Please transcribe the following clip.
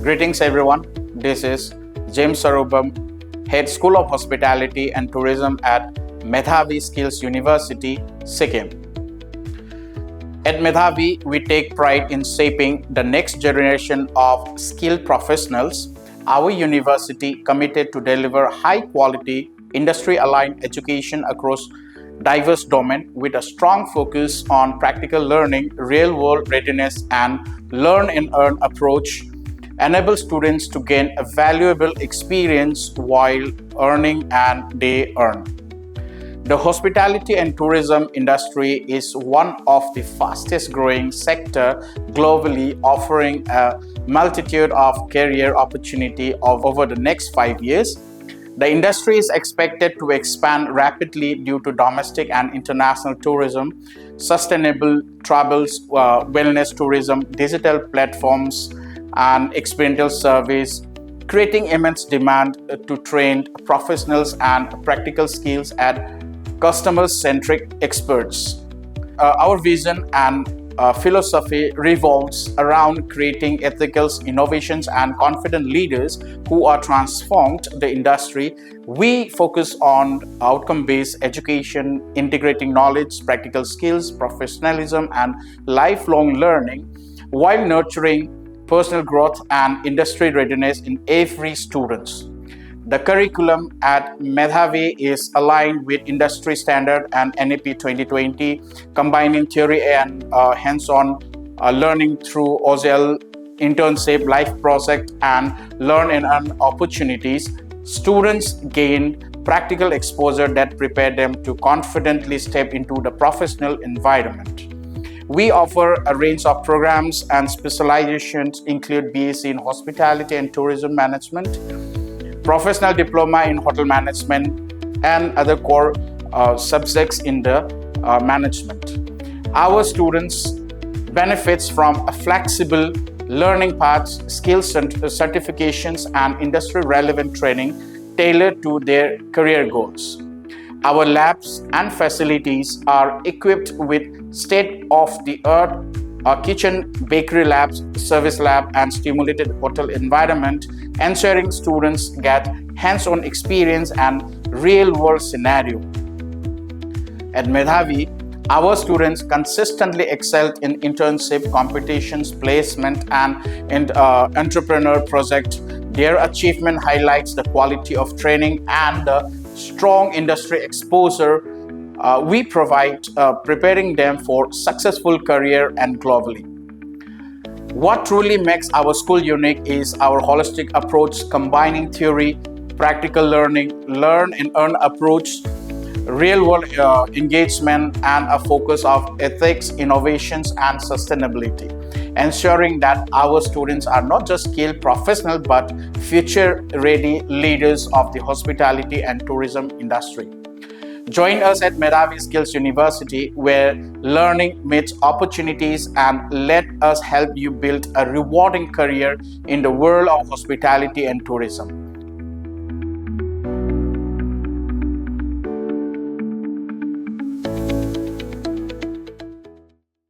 Greetings everyone, this is James Sarubam, Head School of Hospitality and Tourism at Medhavi Skills University, Sikkim. At Medhavi, we take pride in shaping the next generation of skilled professionals. Our university committed to deliver high-quality, industry-aligned education across diverse domains with a strong focus on practical learning, real-world readiness, and learn and earn approach enable students to gain a valuable experience while earning and they earn. The hospitality and tourism industry is one of the fastest growing sector globally, offering a multitude of career opportunity over the next 5 years. The industry is expected to expand rapidly due to domestic and international tourism, sustainable travels, wellness tourism, digital platforms, and experiential service, creating immense demand to trained professionals and practical skills at customer-centric experts. Our vision and philosophy revolves around creating ethical innovations and confident leaders who are transformed the industry. We focus on outcome-based education, integrating knowledge, practical skills, professionalism, and lifelong learning, while nurturing personal growth and industry readiness in every student. The curriculum at Medhavi is aligned with industry standard and NAP 2020, combining theory and hands-on learning through OZL, internship, life project, and learn and earn opportunities. Students gain practical exposure that prepare them to confidently step into the professional environment. We offer a range of programs and specializations include B.Sc in Hospitality and Tourism Management, Professional Diploma in Hotel Management, and other core subjects in the management. Our students benefits from a flexible learning paths, skills certifications, and industry-relevant training tailored to their career goals. Our labs and facilities are equipped with state-of-the-art kitchen, bakery labs, service lab, and stimulated hotel environment, ensuring students get hands-on experience and real-world scenario. At Medhavi, our students consistently excelled in internship, competitions, placement, and in entrepreneur project. Their achievement highlights the quality of training and the strong industry exposure we provide, preparing them for successful career and globally. What truly makes our school unique is our holistic approach, combining theory, practical learning, learn and earn approach, real-world engagement, and a focus of ethics, innovations, and sustainability, ensuring that our students are not just skilled professionals but future-ready leaders of the hospitality and tourism industry. Join us at Medhavi Skills University, where learning meets opportunities, and let us help you build a rewarding career in the world of hospitality and tourism.